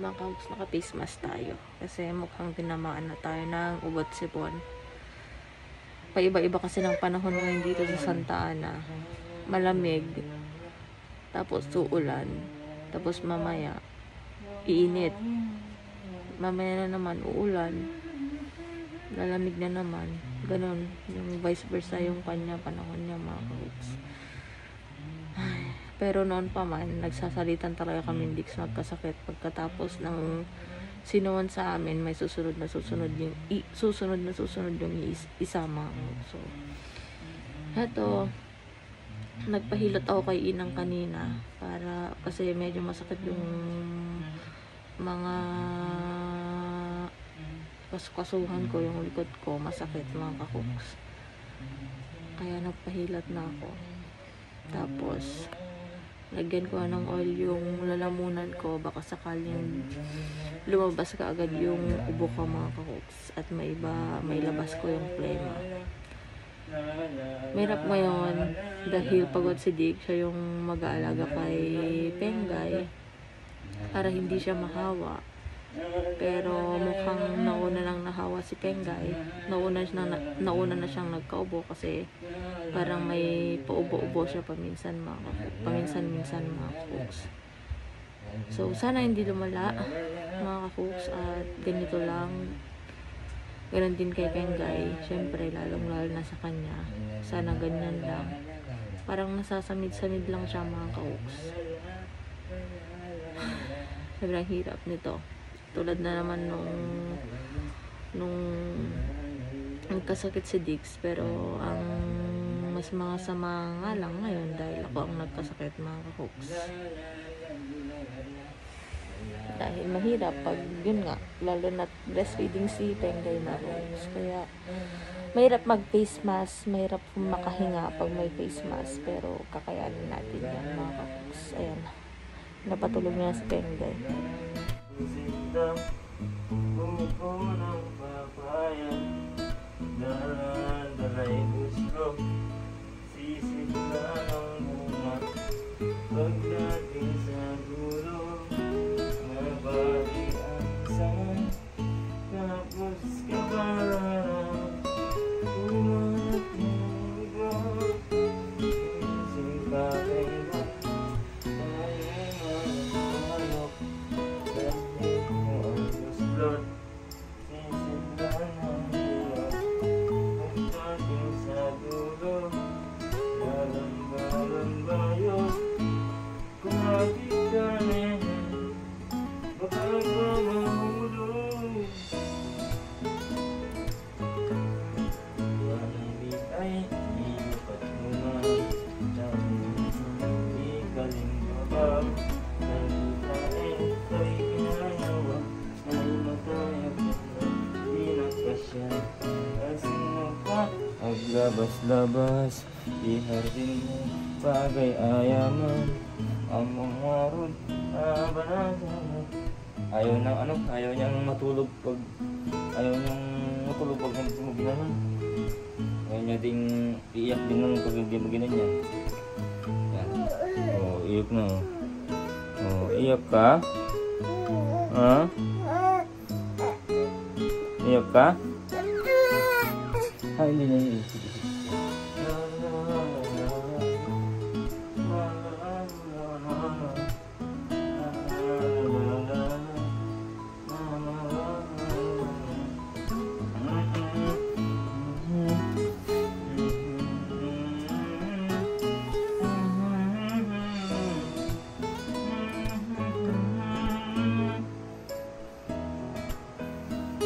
mga kahuks, naka-face mask tayo. Kasi mukhang tinamaan na tayo ng ubat sipon. Paiba-iba kasi ng panahon ngayon dito sa Santa Ana. Malamig. Tapos uulan. Tapos mamaya, iinit. Mamaya na naman, uulan. Lalamig na naman. Ganon. Yung vice versa yung kanya panahon niya, mga kahuks. Pero noon pa man, nagsasalitan talaga kami hindi magkasakit. Pagkatapos ng sinuwan sa amin, may susunod na susunod yung isama. So, eto, nagpahilot ako kay Inang kanina para, kasi medyo masakit yung mga kasuhan ko, yung likod ko, masakit mga kahuks. Kaya nagpahilot na ako. Tapos, lagyan ko ng oil yung lalamunan ko, baka sakaling lumabas ka agad yung ubo ko mga kahuks, at may labas ko yung plema. Mahirap ngayon dahil pagod si Dick, siya yung mag-aalaga kay Pengay para hindi siya mahawa. Pero mukhang nauna nang nahawa si Pengay. Nauna na siyang nagkaubo kasi parang may paubo-ubo siya paminsan-minsan mga kahuks. So sana hindi lumala mga kahuks, at ganito lang. Ganon din kay Pengay, syempre lalong-lalo na sa kanya. Sana ganyan lang. Parang nasasamid-samid lang siya mga kahuks. Sobrang hirap nito. Tulad na naman nung nagkasakit si Dix, pero ang mas mga sama nga lang ngayon dahil ako ang nagkasakit mga kahuks. Dahil mahirap pag yun nga, lalo na breastfeeding si Pengay na kahuks. Kaya mahirap mag face mask, mahirap makahinga pag may face mask, pero kakayanin natin yan mga kahuks. Ayan, napatulog niya si Pengay. Bumuko ng papaya, dalay gusto, sisigla ng bunga, pagdating sa dulo, mabali ang saan, tapos ka para umanap ng iba, ising kakaiba, tayo manok, dahil mo ang guslot, sisigla ng buwan, pagdating sa dulo, lalamba-lambayo, kung makikanin, baka ba mahulog. Walang bitay, ilipat mo na, di kalimbabag, nalitain ko'y ginagawa, ay matayag na, di nagpasya, asin mo pa, aglabas-labas, iharin mo, bagay ayaman, ang mga rod, abanagaman. Ayaw niyang matulog pag hindi mo ginanon. Ayaw niya ding iiyak din ng pag hindi mo ginanyan. Yan. Oh, iyak na. Oh, iyak ka? Ha? Iyak ka? Hindi na iyak.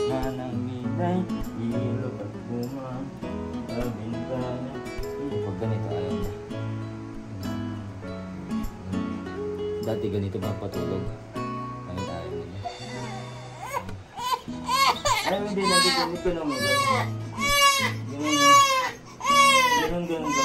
Manangilay, ilog at bunga, kabintana. Pag ganito ayaw na. Dati ganito mapatulog. Ngayon ayaw na niya. Ayaw hindi natin ko naman ganyan. Ganun.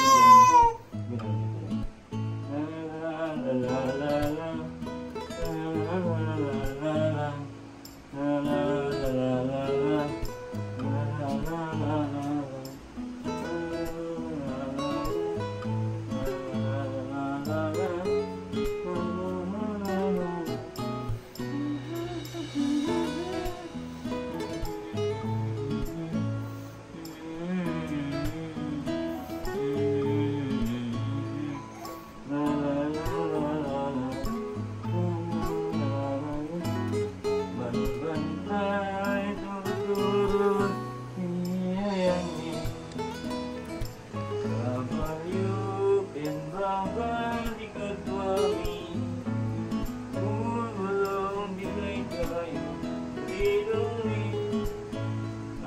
inumin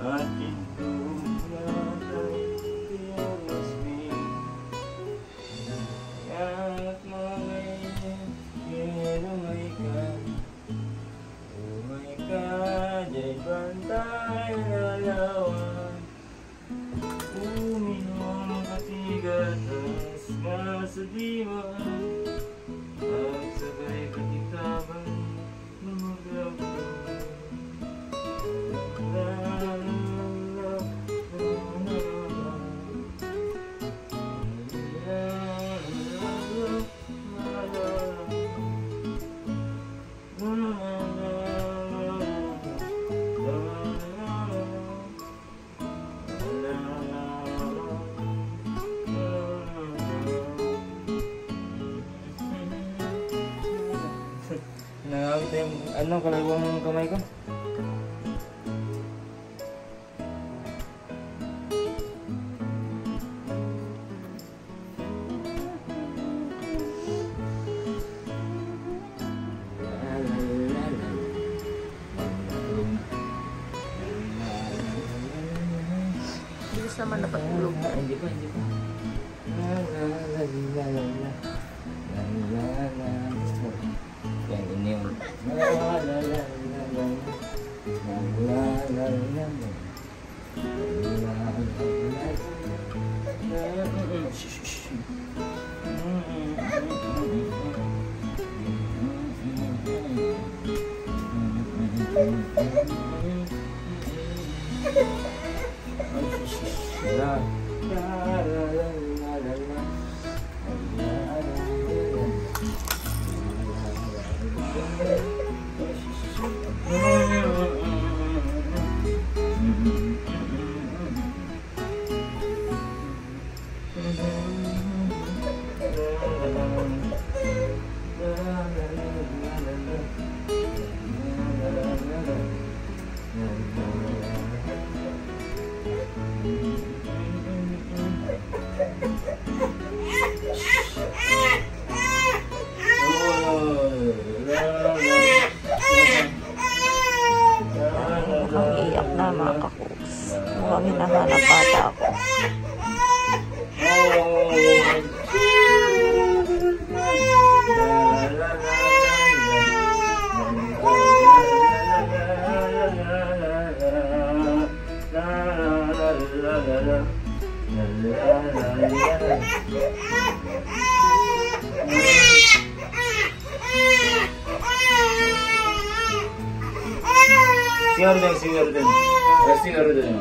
ating tumatay tiyagasmin kaya't magayon kinumay ka jay bantay lalawan uminom katigatas nga sa diwa at sabay katitabang lumaglaw. Nakakita yung kalawang kamay ko. Bilis naman napatulog. Hindi pa. Yan, ini yung Mukhang iyak na mga kakuks. Mukhang hinahanap ata ako. Si Arden.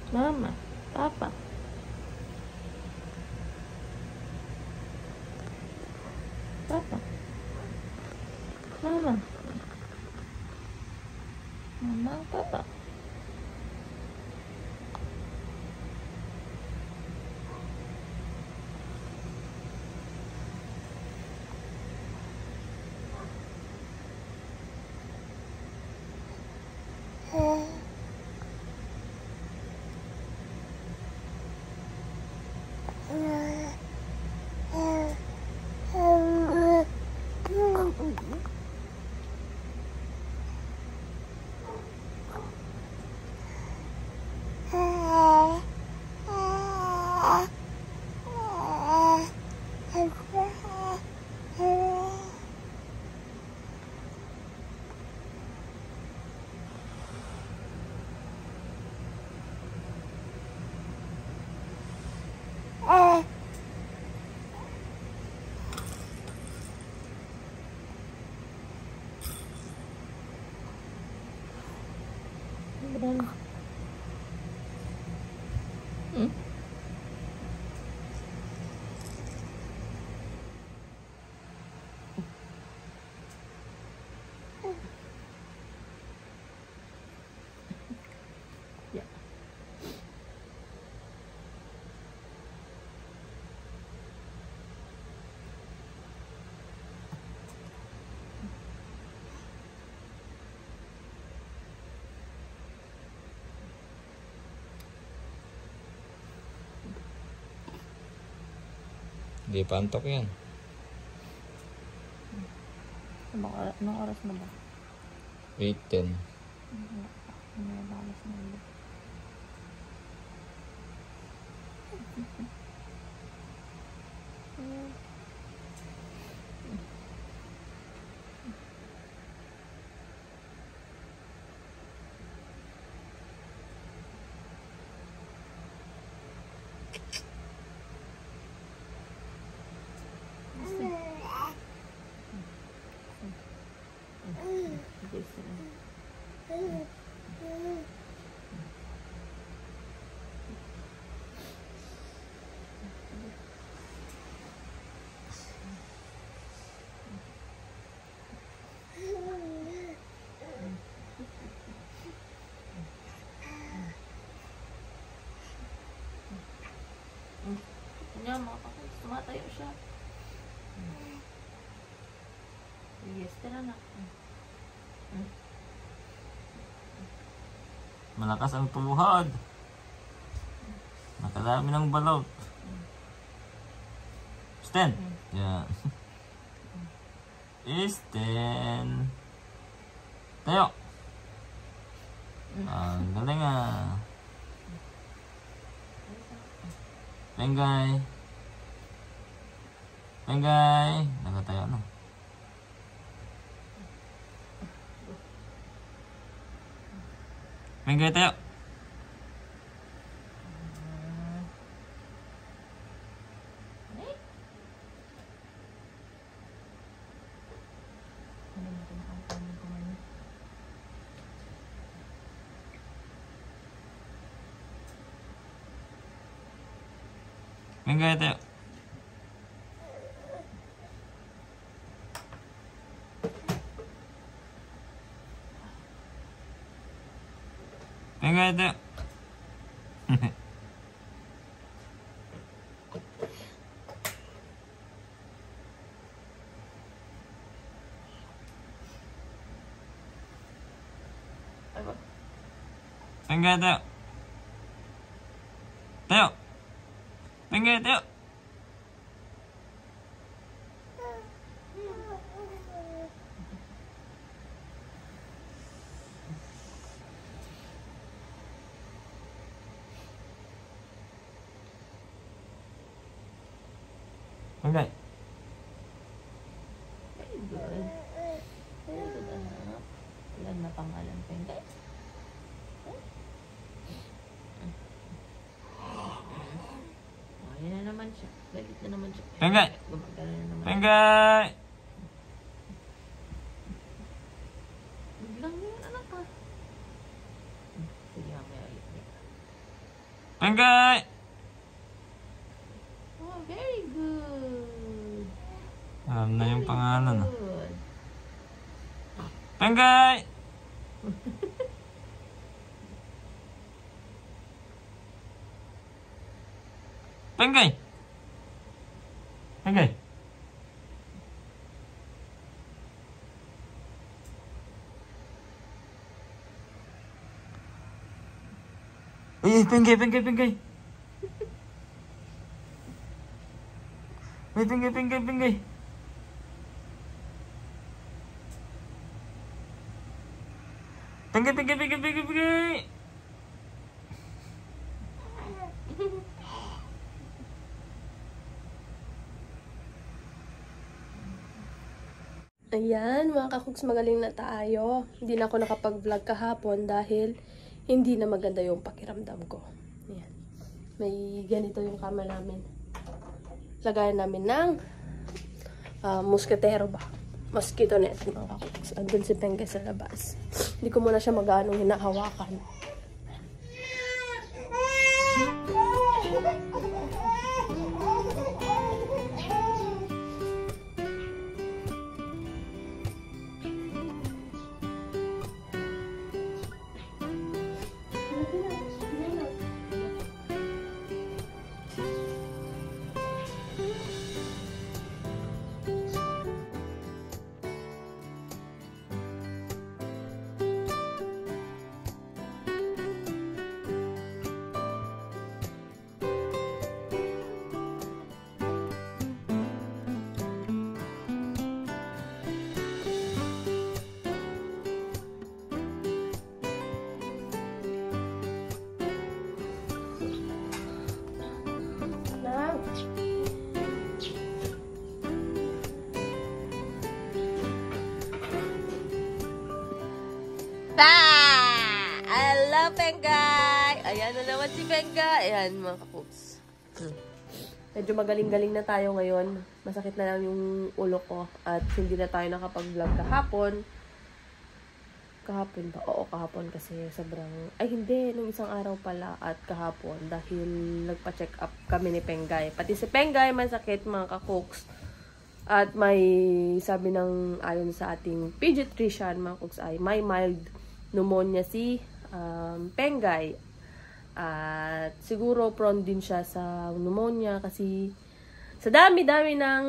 Mama, Papa. Papa. Mama. Mama, Papa. Beneran. Ya. Hindi pa antok yan. Anong oras na ba? 8:10. May balas na ba? Tayo siya. Yes, tara na. Malakas ang tumuhod. Nakadami ng balot. Stand. Yan. Stand. Tayo. Ang galing ah. Pengay. Pengay. Nakatayo na. Pengay tayo. Pengay tayo. Pengay tayo. Pengay tayo. Tayo. Pengay tayo. Pengay. Very good. Very good, anak. Ilan na pangalan, Pengay? Ayan na naman siya. Galit na naman siya. Pengay. Gumagana na naman. Pengay. Biglang yun, anak pa. Sige, mamaya ulit niya. Pengay. Oh, very good. Alam na yung pangalan ah. Good. Pengay. Pengay. Pengay. Uy, Pengay, Pengay, Pengay. Uy, Pengay, Pengay, Pengay. Pengay, Pengay, Pengay, Pengay, Pengay. Ayan, mga kakuks, magaling na tayo. Hindi na ako nakapag-vlog kahapon dahil hindi na maganda yung pakiramdam ko. Ayan. May ganito yung kama namin. Lagayan namin ng musketero ba? Mosquito net, mga kakuks. Andun si Pengay sa labas. Hindi ko muna siya mag-anong hinahawakan. Hello, Pengay! Ayan na naman si Pengay. Ayan, mga kapups. Medyo magaling-galing na tayo ngayon. Masakit na lang yung ulo ko. At hindi na tayo nakapag-vlog kahapon. Kahapon ba? Oo, kahapon kasi sobrang... Ay, hindi. Nung isang araw pala at kahapon. Dahil nagpa-check up kami ni Pengay. Pati si Pengay, masakit, mga kakuks. At may sabi ng ayon sa ating pediatrician, mga kuks, ay may mild pneumonia si Pengay. At siguro prone din siya sa pneumonia kasi Sa dami-dami ng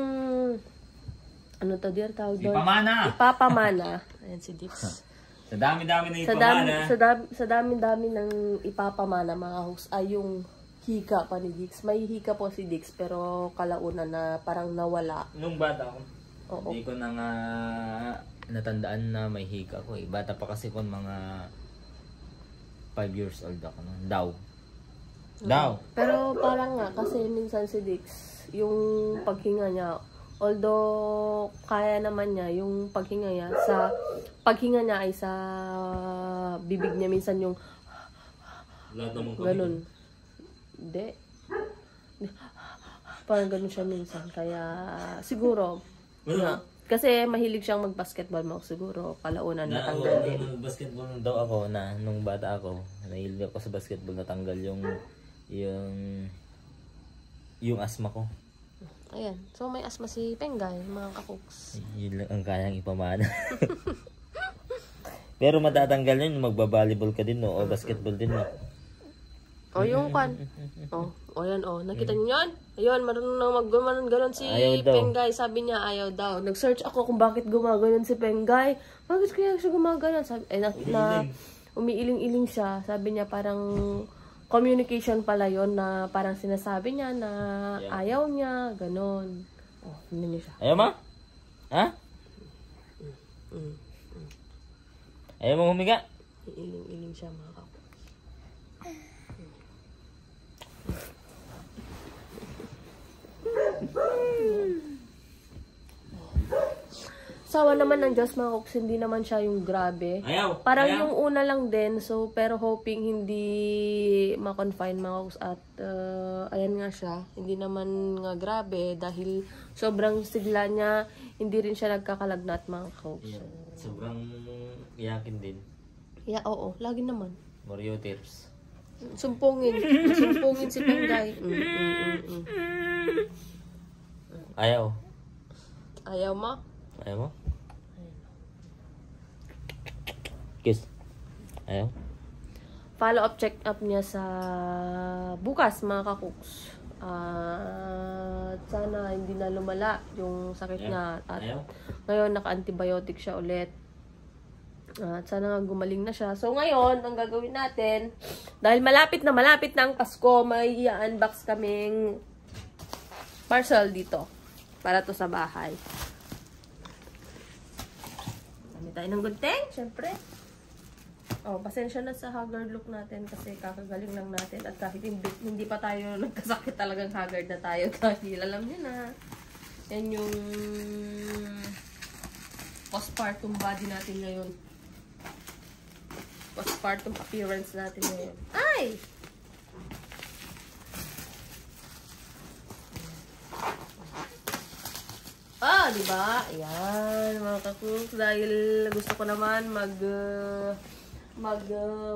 ano to dear tawag doon? Ipamana! Ipapamana. Ayan si Dix. Sa dami-dami na Sa dami, ipamana. sa dami-dami ng ipapamana mga host ay yung hika pa ni Dix. May hika po si Dix pero kalaunan na parang nawala. Nung bata ako, Oo. hindi ko na nga natandaan na may hika ko eh. Bata pa kasi ko mga 5 years old ako. No? Daw. Pero parang nga kasi minsan si Dix yung paghinga niya although kaya naman niya yung paghinga niya ay sa bibig niya minsan yung Lahat naman ko. ganun. Hindi. Parang ganun siya minsan. Kaya siguro nga, kasi mahilig siyang mag-basketball mo siguro kalaunan natanggal din. Basketball daw ako na nung bata ako. Nahilig ako sa basketball, natanggal yung asma ko. Ayan. So may asma si Pengay, mga kakuks. Yun lang ang kayang ipamana. Pero matatanggal yun, magbabalibol ka din, no? O basketball din, no? O yung kan. O yan, nakita niyo yan? Ayun, marunong na gumaganon si Ayaw daw. Pengay. Sabi niya, ayaw daw. Nag-search ako kung bakit gumaganon si Pengay. Bakit kaya siya gumaganon? Sabi, umiiling-iling siya. Sabi niya parang communication pala yon na parang sinasabi niya na ayaw niya, ganon. Hindi niyo siya. Ayaw ma? Ha? Ayaw mo humiga? Iiling-iling siya mga kapatid. Sawa naman ng Diyos mga kuks, hindi naman siya yung grabe. Ayaw! Parang Ayaw. yung una lang din, so pero hoping hindi ma-confine mga kuks at ayan nga siya, hindi naman nga grabe dahil sobrang sigla niya, hindi rin siya nagkakalagnat mga kuks. Yeah. Sobrang iyakin din. Yeah, oo, lagi naman. Morio tips. Sumpungin si Pengay. Ayaw. Ayaw mo? Ayaw mo? Kiss. Ayaw? Follow-up check-up niya sa bukas, mga kakuks. At sana hindi na lumala yung sakit niya. At Ayaw? ngayon, naka-antibiotic siya ulit. At sana nga gumaling na siya. So ngayon, ang gagawin natin, dahil malapit na ang Pasko, may i-unbox kaming parcel dito. Para to sa bahay. Dami tayo ng gunting, syempre. Pasensya na sa haggard look natin kasi kakagaling lang natin at kahit hindi pa tayo nagkasakit talagang haggard na tayo dahil alam niyo na yan yung postpartum body natin ngayon. Postpartum appearance natin ngayon. Ay! Diba? Ayan, mga kakuks. Dahil gusto ko naman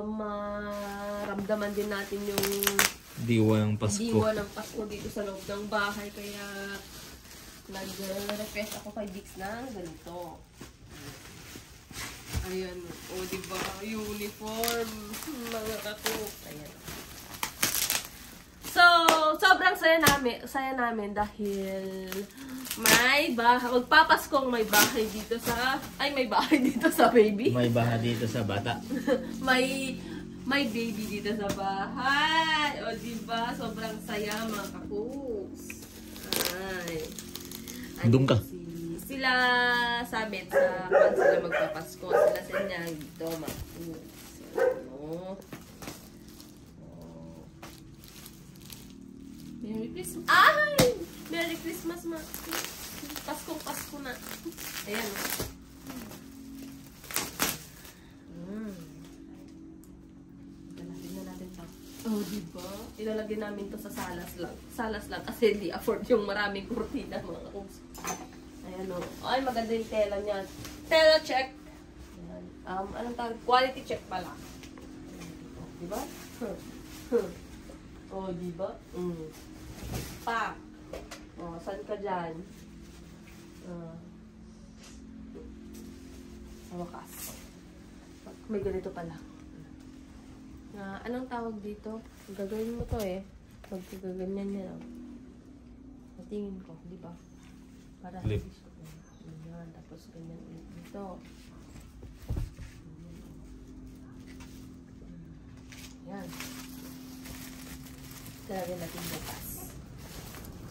maramdaman din natin yung Diwa ng diwa ng Pasko dito sa loob ng bahay. Kaya nag-request ako kay Dix na ganito. Ayan. Diba? Uniform. Mga kakuks. Ayan. So, sobrang saya namin dahil magpapaskong may bahay dito sa baby. May baha dito sa bata. may baby dito sa bahay. Diba? Sobrang saya mga kakuks. Ay. Doon ka. Sila sabit sa kung sila magpapasko. Sila sa niya dito mga kakuks. Merry Christmas. Ay! Merry Christmas, ma. Paskong-pasko na. Ayan. Lalagyan na natin ito. Diba? Ilalagyan namin to sa salas lang. Salas lang kasi hindi afford yung maraming kurtina, mga kakuks. Ayan o. Ay, maganda yung tela niya. Tela check. Ayan. Anong tawag? Quality check pala. Diba? Diba? Pa. Saan ka dyan? Sa wakas. May ganito pala. Anong tawag dito? Gagawin mo to eh. Magagaganyan niya lang. tingin ko, di ba? Para Flip. Ganyan, tapos ganyan ulit dito. Yan. Lalagyan natin bukas.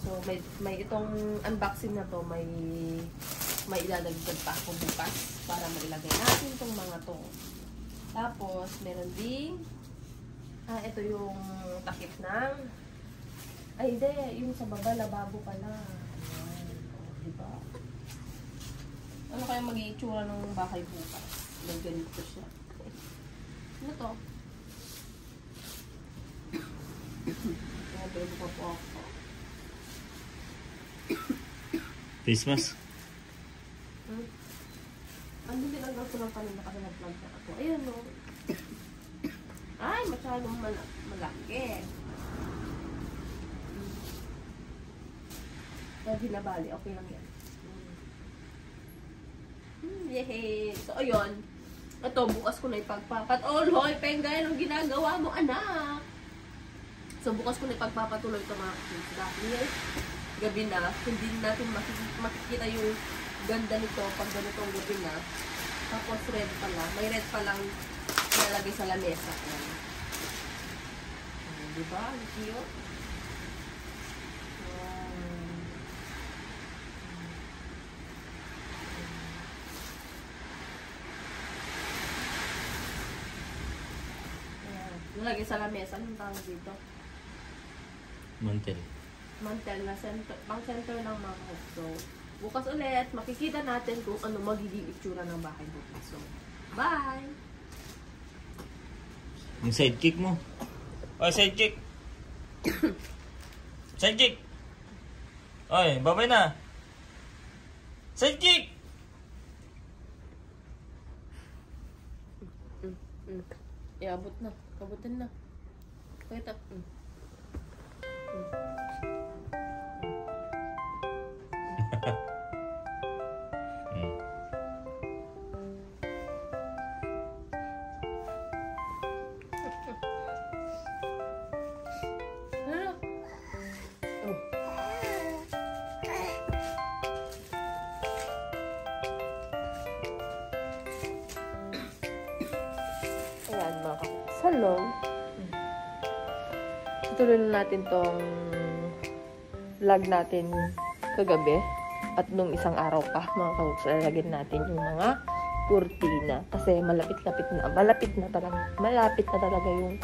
So, may itong unboxing na to, may ilalagyan pa ako bukas para mailagay natin itong mga to. Tapos, meron ding ito yung takip ng ay, hindi. Yung sa baba, lababo pala. Ayan. O, diba? Ano kaya mag-iitsura ng bahay bukas? Ganito siya. Ano to? Kaya pwede pa po ako. Face mask. Ano nilagyan ko ng kanina kasi nag-vlog na ako. Ayan, no? Ay, masyadong malaki. Kaya binabali, okay lang yan. Yehey! So, ayun. Ito, bukas ko na ipagpapat. Oh, Loy, Pengay, anong ginagawa mo, anak? So, bukas ko na ipagpapatuloy ito mga kids. Dahil, gabi na, hindi natin makikita yung ganda nito pag ganitong gabi na. Tapos, red pala. May red palang nalagay sa lamesa. Diba? Ang cute. Nalagay sa lamesa. Anong tawag dito? Mantel. Mantel na center, pang center ng mga hook. So, bukas ulit, makikita natin kung ano magiging itsura ng bahay bukas. So, bye! Yung sidekick mo. Oy, sidekick! Sidekick! Oy, babay na! Sidekick! Iabot na. Kabutin na. Pakita. Ayan mga kakuks. Hello. Tuloy na natin tong vlog natin kagabi. At nung isang araw pa mga kakuks, lalagyan natin yung mga kurtina. Kasi malapit na talaga yung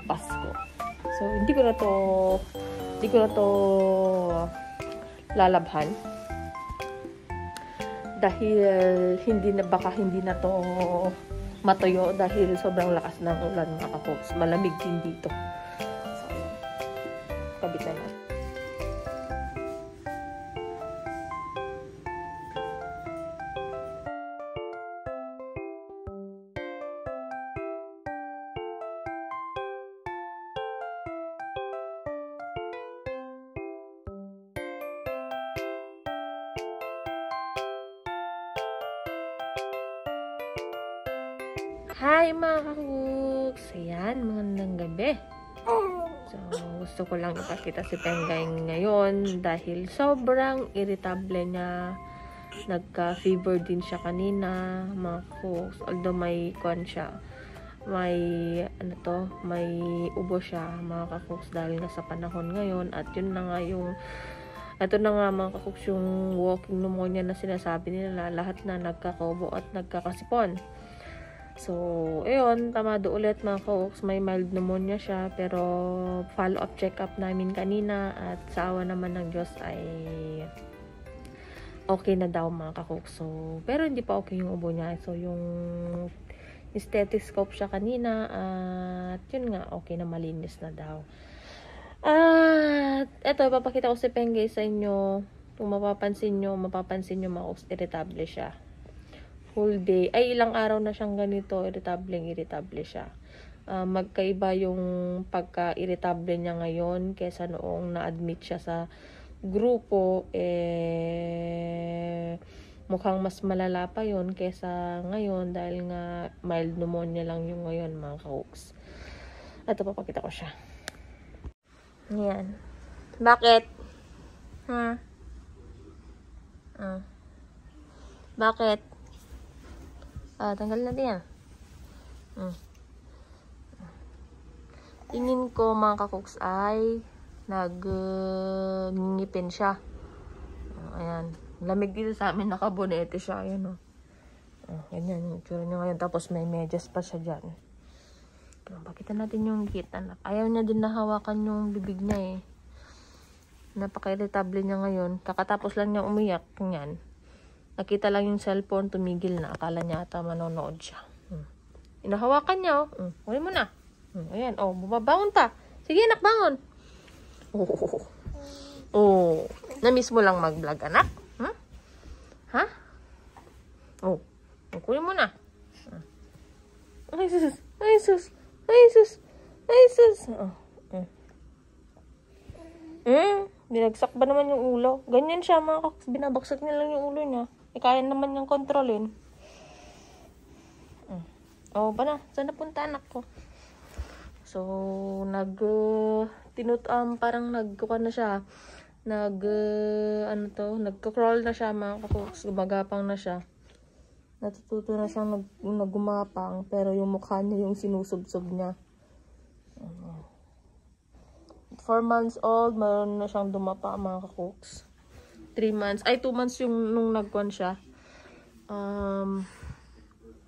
Pasko. So, hindi ko na to lalabhan. Dahil hindi na to matuyo dahil sobrang lakas ng ulan mga kakoks. Malamig din dito. So, kabit na natin. Hi mga kakuks! Ayan, magandang gabi. So, gusto ko lang ipakita si Pengay ngayon dahil sobrang irritable niya. Nagka-fever din siya kanina, mga kakuks. Although may may ubo siya, mga kakuks, dahil nga sa panahon ngayon. At yun na nga ito na nga mga kakuks, yung walking pneumonia na sinasabi nila. Lahat na nagkakaubo at nagkakasipon. So, ayun, tamado ulit mga kakuks, may mild pneumonia siya, pero follow-up check-up namin kanina at sa awa naman ng Diyos ay okay na daw mga kakuks. So, pero hindi pa okay yung ubo niya. So, yung stethoscope siya kanina at yun nga, okay na, malinis na daw. At eto, ipapakita ko si Pengay sa inyo. Kung mapapansin nyo mga kakuks, irritable siya. Whole day, ay ilang araw na siyang ganito, irritable siya. Magkaiba yung pagka-irritable niya ngayon kesa noong na-admit siya sa grupo, mukhang mas malala pa yun kesa ngayon dahil nga mild pneumonia lang yung ngayon mga kakuks. Ito, papakita ko siya. Yan. Bakit? Bakit? Tanggal natin yan. Tingin ko mga kakuks ay nangingipin siya. Ayan. Lamig dito sa amin, nakabonete siya. Ayan o. Ganyan yung itsura niya ngayon. Tapos may medyas pa siya dyan. Pakita natin yung kita. Ayaw niya din nahawakan yung bibig niya eh. Napaka-irritable niya ngayon. Kakatapos lang niya umiyak. Yan. Nakita lang yung cellphone, tumigil na. Akala niya ata manonood siya. Inahawakan niya oh. Kunin mo na. Ayan. Bumabangon ta. Sige anak, bangon. Na-miss mo lang mag-vlog anak? Ha? Kunin mo na. Ay sus. Ay sus. Ay sus. Ay sus. Binagsak ba naman yung ulo? Ganyan siya mga kakuks. Binabagsak niya lang yung ulo niya. Kaya naman niyang kontrolin. Ba na? Saan napunta anak ko? So, parang nagkuka na siya. Nagko-crawl na siya mga kakuks. Gumagapang na siya. Natututo na siyang naggumapang. Pero yung mukha niya yung sinusubsob niya. 4 months old, meron na siyang dumapa mga kakuks. 2 months yung nung nagkuhan siya.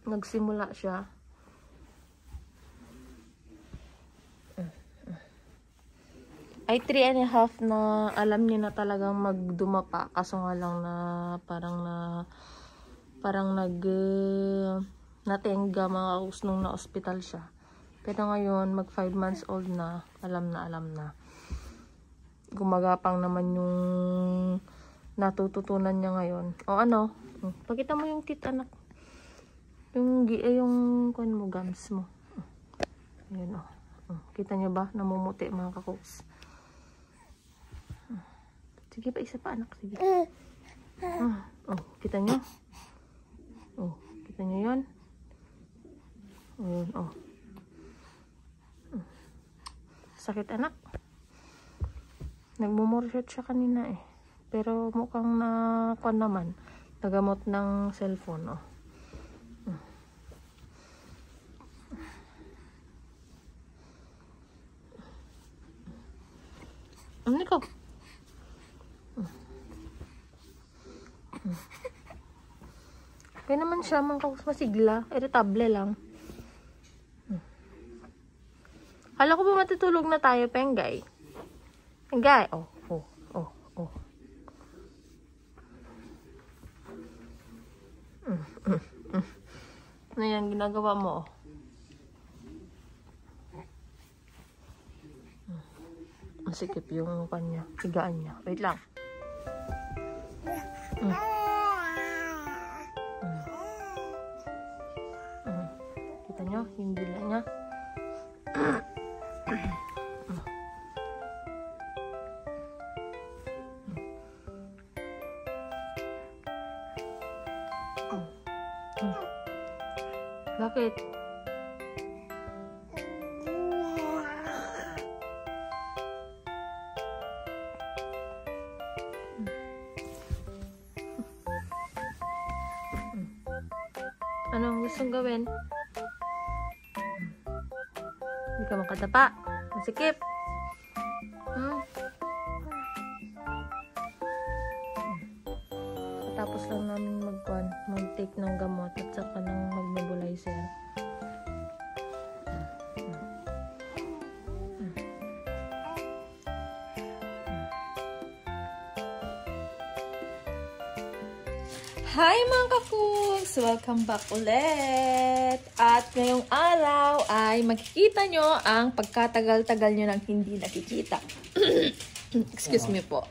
Nagsimula siya. Ay 3.5 na alam niya na talagang magdumapa. Kaso nga lang na parang natenga mga kakuks nung na-hospital siya. Pero ngayon, mag 5 months old na, alam na. Gumagapang naman yung natututunan niya ngayon. Pakita mo yung teeth, anak. Yung kuan mo, gums mo. Ayan, kita niyo ba? Namumuti, mga kakuks. Sige pa, isa pa, anak. Sige. Kita niyo? Kita niyo yun? Ayan, sakit anak. Nagmumurshot siya kanina eh. Pero mukhang nagamot ng cellphone Ano ko? Kaya naman siya masigla. Irritable lang. Kala ko ba matutulog na tayo, Penggay? Penggay, Ano yan, ginagawa mo, Masikip yung kanya, higaan niya. Wait lang. Kita nyo, yung dila niya. Bakit? Anong gustong gawin? Hindi ka makatapa. Masikip. Tapos lang namin mag-take ng gamot at saka ng mag-nebulizer. Hi mga kakuks! Welcome back ulit! At ngayong araw ay makikita nyo ang pagkatagal-tagal nyo nang hindi nakikita. Excuse me po.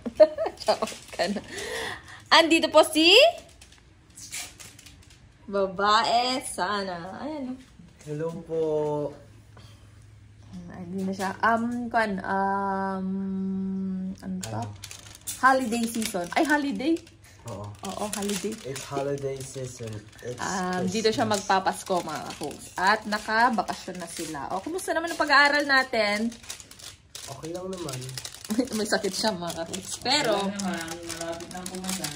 Charot ka na. Andito po si babae sana. Ayan. Hello po. Hindi na siya. Ano to? Holiday season. Ay, holiday? Oo, holiday. It's holiday season. Dito siya magpapasko mga kakuks. At nakabakasyon na sila. Kumusta naman ang pag-aaral natin? Okay lang naman. May sakit siya mga kakuks. Pero, Malapit lang pumasa.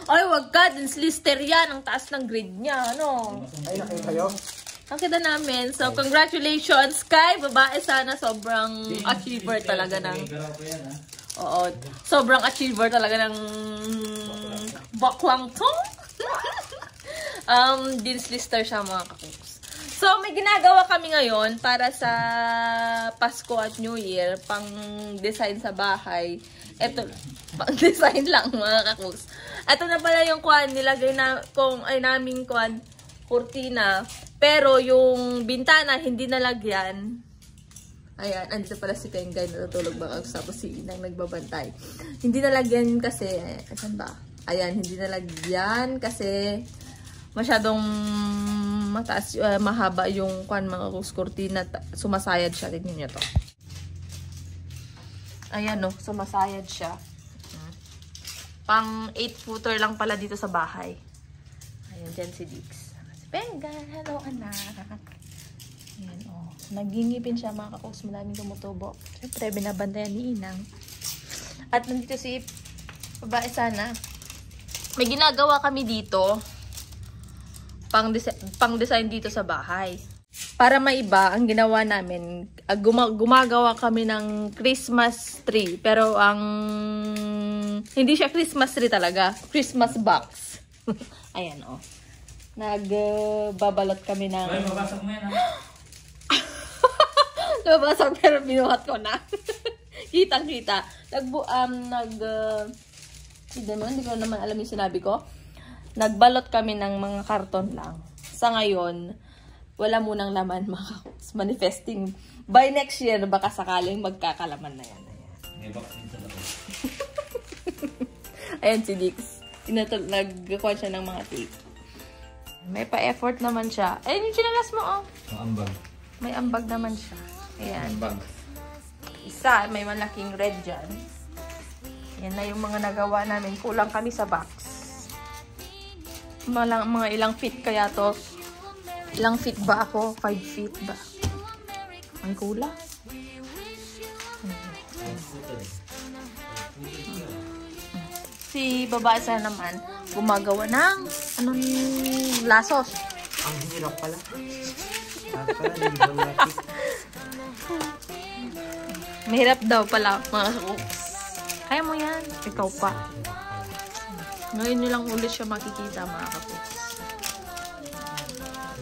ay wag ka, din lister yan. Ang taas ng grade niya, ano? Ay, nakita kayo? Nakita namin. So, congratulations kay babae sana. Sobrang achiever talaga ng... Garaw ko yan, ha? Oo. Sobrang achiever talaga ng... baklang to. Dean's lister siya mga kakuks. So, may ginagawa kami ngayon para sa Pasko at New Year. Pang design sa bahay. Ito, pang design lang mga kakuks. Ito na pala yung kwan. Nilagay na, naming kwan, kurtina. Pero yung bintana, hindi nalagyan. Ayan, andito pala si Pengay, natutulog ba? Tapos si Inang nagbabantay. Hindi nalagyan kasi, saan ba? Ayan, hindi nalagyan kasi masyadong mataas, mahaba yung mga kurtina. Sumasayad siya. Tignan nyo to. Ayan no, sumasayad siya. Pang 8-footer lang pala dito sa bahay. Ayan, dyan si Dix. Pengay, hello anak. Ayan, oh. Nagingipin siya mga kakuks, maraming tumutubo. Siyempre, binabantayan ni Inang. At nandito si babae sana. May ginagawa kami dito. Pang design dito sa bahay. Para maiba, ang ginawa namin, gumagawa kami ng Christmas tree. Pero hindi siya Christmas tree talaga. Christmas box. Ayan, oh. Nagbabalot kami ng... Ay, mabasag mo yan, ha? Nabasag pero binuhat ko na. Kitang-kita. Hindi ko naman alam yung sinabi ko. Nagbalot kami ng mga karton lang. Sa ngayon, wala munang laman mga kakuks. Manifesting. By next year, baka sakaling magkakalaman na yan. May vaccine sa loob. Ayan si Dix. Nagkuha siya ng mga tape. May pa-effort naman siya. Ayun yung chinalas mo, oh. Ambag. May ambag naman siya. Ayan. Ambag. Isa, may malaking red dyan. Yan na yung mga nagawa namin. Kulang kami sa box. Mga ilang feet kaya to. Ilang feet ba ako? 5 feet ba? Ang kulang. Si babae sana naman, gumagawa ng lasos. Ang hirap pala. Pala, Mahirap daw pala mga kakuks. Kaya mo yan. Ikaw pa. Ngayon nyo lang ulit siya makikita mga kakuks.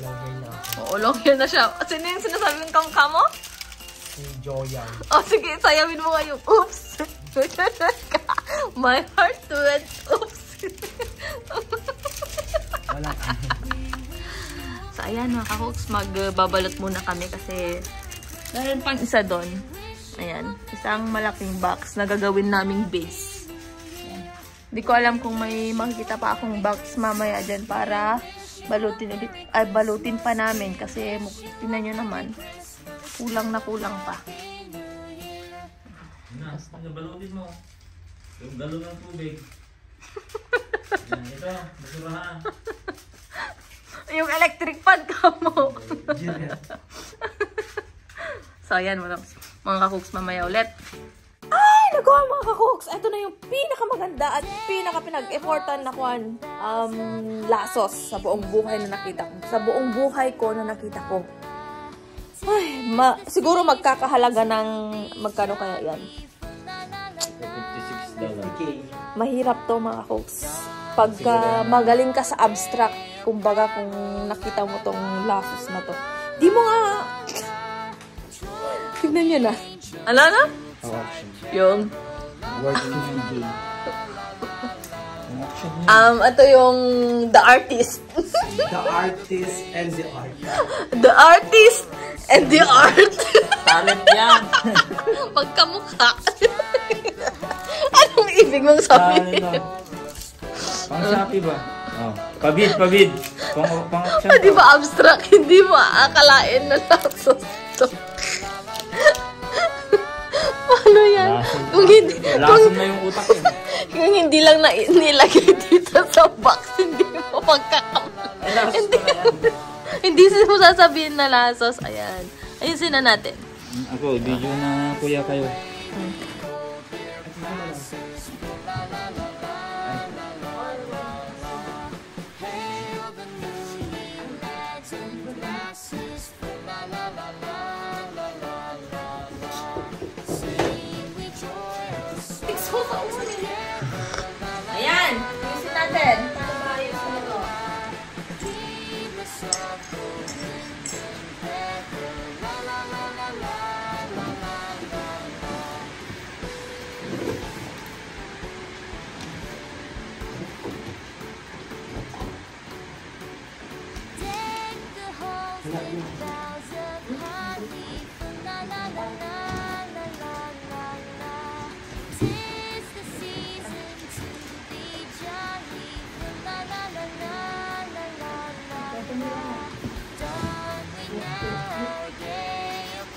Logger na ako. Oo, logger na siya. Sino yung sinasabi ng kamka mo? Si Joyan. Oh, sige, sayawin mo nga yung oops. My heart went oops. Wala. So, ayan mga kakuks, magbabalot muna kami kasi meron pang isa doon. Ayan, isang malaking box na gagawin naming base. Ayan. Hindi ko alam kung may makikita pa akong box mamaya dyan para balutin ulit. Ay, balutin pa namin kasi tingnan nyo naman, kulang na kulang pa. Nabalutin mo. Yung galon ng tubig. Yan, ito, basurahan. Yung electric fan ka mo. So, ayan mga kakuks, mamaya ulit. Ay, nagawa mga kakuks! Ito na yung pinakamaganda at pinaka-pinag-effortan na lasos sa buong buhay na nakita ko. Sa buong buhay ko na nakita ko. Ay, siguro magkakahalaga ng magkano kaya yan? $56. Mahirap to mga kakuks. Pagka magaling ka sa abstract, kumbaga kung nakita mo tong lasos na to. Di mo nga... Tignan nyo na. Ano na? Yung... Worth 50K. ito yung The Artist. The artist and the art. The Artist and the Art. Talent yan. Magkamukha. Anong ibig mong sabihin? Pang Shopee ba? Oh. Pabid. Pang-action. Di ba abstract? Hindi mo aakalain na lasos ito. Paano yan? Lason na yung utak yun. Kung hindi lang nilagay dito sa box, hindi mo magkakamala. Hindi mo sasabihin na lasos. Ayan. Ayusin na natin. Ako, video na kuya kayo. Ayan! Ayusin natin. Paano ba ayusin na to?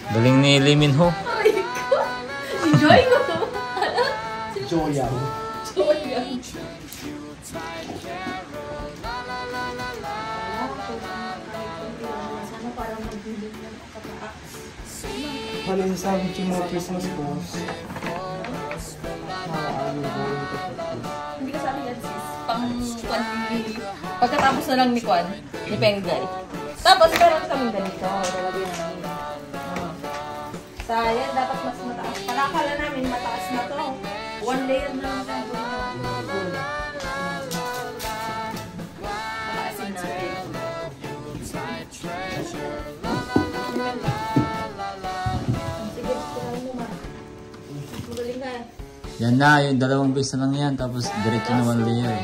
Galing ni Lee Min Ho. Enjoy ko! Joyang. Ano yung sabi ko mga Christmas balls? How are you going to propose? Hindi ka sabi yan, sis. Pang pagkatapos na lang ni Kwan, ni Pengay. Tapos meron kaming ganito. Lalagyan namin. Sayang, dapat mas mataas. Palakala namin, mataas na to. One layer na lang tayo. Pataasin natin. Sige, tirahin mo, ma. Magaling ka. Yan na, yung dalawang base na lang yan. Tapos diretso na one layer.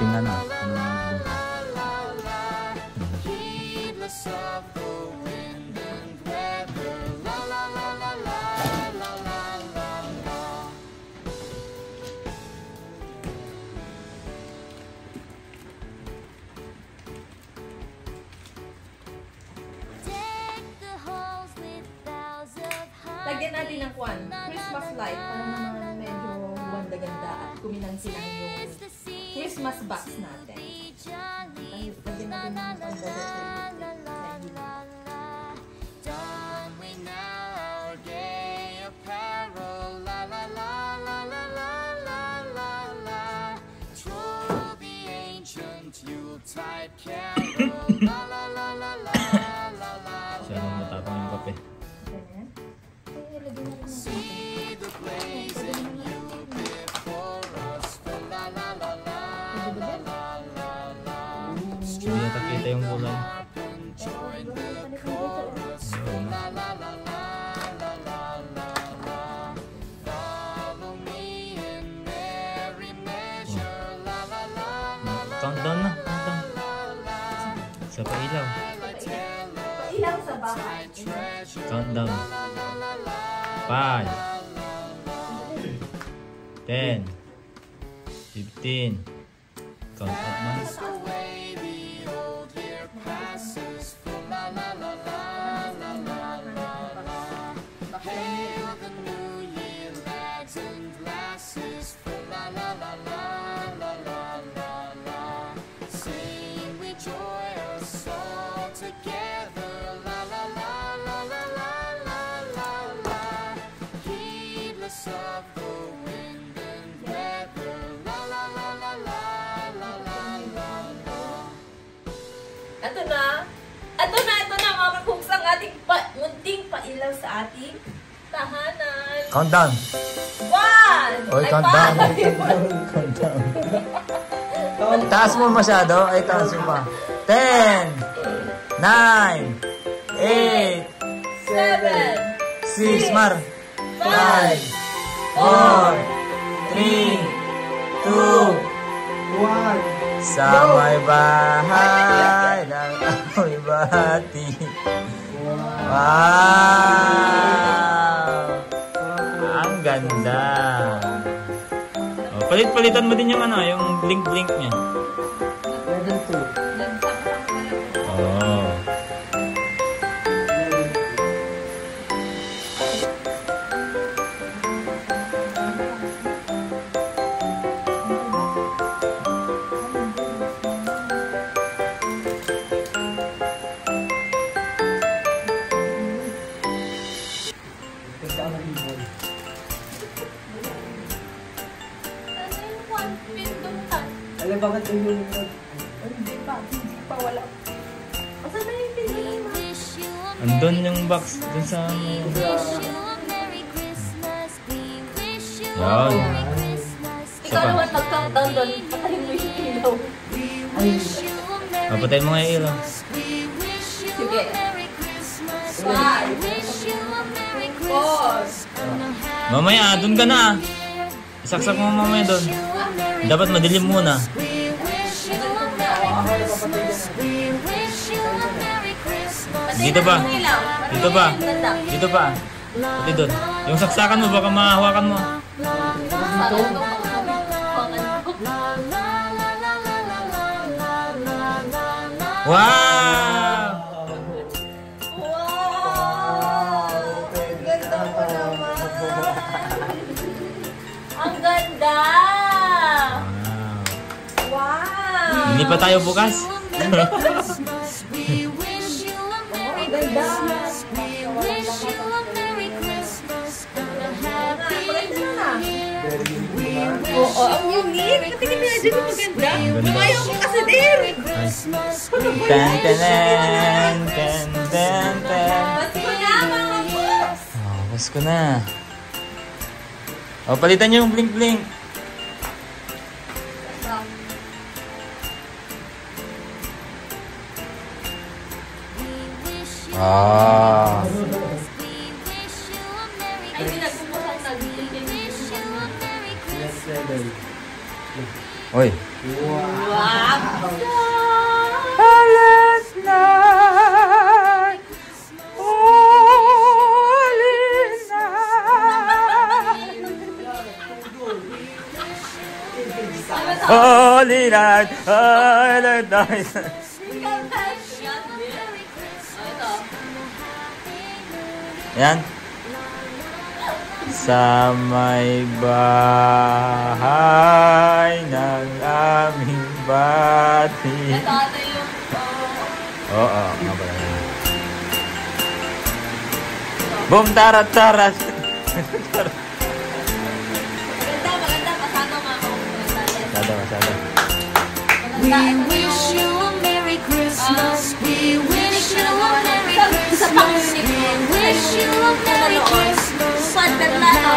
Tingnan na. Lagyan natin ng Kwan, Christmas light para naman medyo ganda-ganda at kuminang-sinang yung Christmas box natin. Lagyan natin ng Siya nang matapang yung kape. Hindi nakakita yung bulan. Countdown na, countdown. Sa pailaw. Ilaw sa bahay. Countdown. 5 10 15 Count up na. Ito na mga kakuks ang ating munting pailaw sa ating tahanan. Countdown. 1! Oy, countdown. Countdown. Taas mo masyado. Ay, taas mo pa. 10 9 8 7 6 Mar 5 4 3 2 1. Sa may bahay ng amoy bati. Wow! Ang ganda. Oh, palit-palitan mo din yung ano, yung blink-blink niya. Level 2. Oh. Wala bakit yung uniform? Hindi pa, wala. Asan na yung pinili? Andun yung box dun sa ano. Yan. Ikaw naman mag-countdown doon. Patayin mo yung ilaw. Papatayin mo nga yung ilaw. Sige. 5, 4, Mamaya, dun ka na. Isaksak mo mamaya dun. Dapat madilim muna. Dito pa. Dito pa. Dito pa. Pati dun. Yung saksakan mo, baka mahawakan mo. Wow! Ang ganda! Wow. Wow! Hindi pa tayo bukas? Ang ganda! Oo, ang unique! Katingin nila dyan yung maganda! Lumayaw ko kasi din! Tan tan tan tan tan tan. Pasko na mga boss! Oh, Pasko na. Oh, palitan niyo yung blink blink. Ah. Ay, hindi nagpupusang Yes, 7. Oy. Wow! Last night. Holy night. Holy night. Holy night. Yan. Sa may bahay ng aming bati. Ito yung... Oo, nga pala. Boom, tarat, tarat. Maganda, maganda. Pasado nga ako. Masyado, masyado. We wish you a Merry Christmas. We wish you a Merry Christmas. We wish you a Merry Christmas.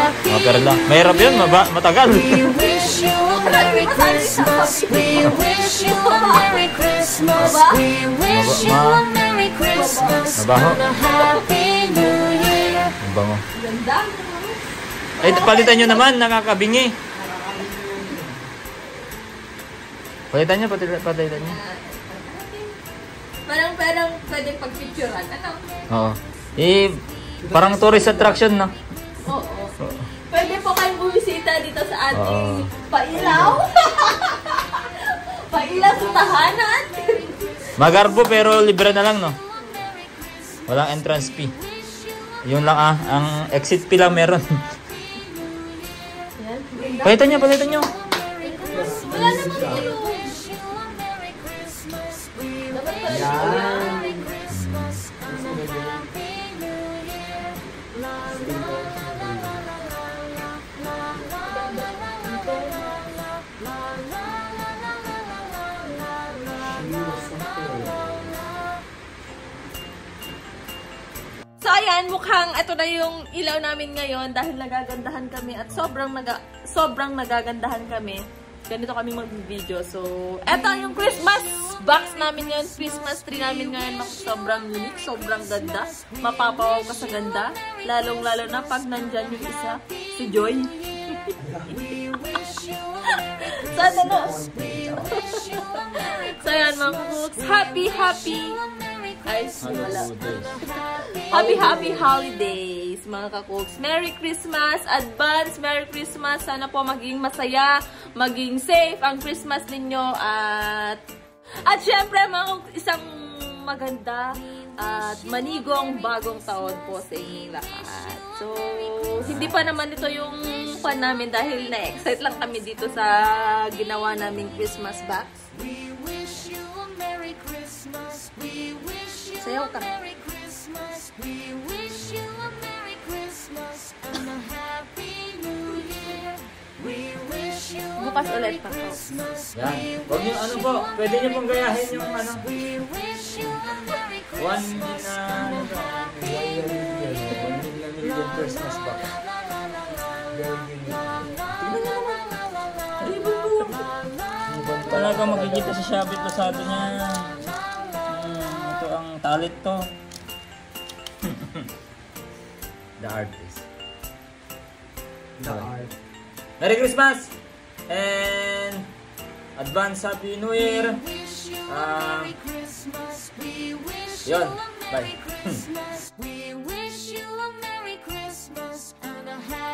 Mga perla. Mahirap yun, matagal. We wish you a Merry Christmas. We wish you a Merry Christmas. We wish you a Merry Christmas. Mabaho. And a Happy New Year. Ang bango. Ganda. Ay, palitan nyo naman, nakakabingi. Palitan nyo, palitan nyo. Parang pwedeng pag-picturean. Ano? Oo. Parang tourist attraction, no? Oo. Pwede po kayong bumisita dito sa ating Oo. pailaw. Pailaw sa tahanan. Magarbo pero libre na lang, no? Walang entrance fee. Yun lang ang exit fee lang meron. Palitan nyo, palitan nyo. Wala naman kayo. Dapat pala Yan. So ayan, mukhang ito na yung ilaw namin ngayon dahil nagagandahan kami at sobrang nagagandahan kami. Ganito kami mag-video. So, eto yung Christmas box namin ngayon, Christmas tree namin ngayon. Sobrang unique, sobrang ganda. Mapapawaw ka sa ganda. Lalong-lalo na pag nandyan yung isa, si Joy. So, ito na. So, ayan mga kukuks. Happy holidays mga kakuks. Merry Christmas, advance Merry Christmas. Sana po maging masaya, maging safe ang Christmas ninyo at syempre mga kakuks, isang maganda at manigong bagong taon po sa inyong lahat. So, hindi pa naman ito yung pan namin dahil na-excite lang kami dito sa ginawa naming Christmas box. We wish you a Merry Christmas. We wish you a Merry Christmas. We wish you a Merry Christmas and a Happy New Year. We wish Bukas ulit pa po. Yan. Huwag niyo ano po, pwede niyo pong gayahin yung ano. One million Christmas ba? Talaga makikita sa Shopee Lazada niya. Ito ang talent to. The artist. The art. Merry Christmas! And advance Happy New Year! Yun, bye! We wish you a Merry Christmas and a Happy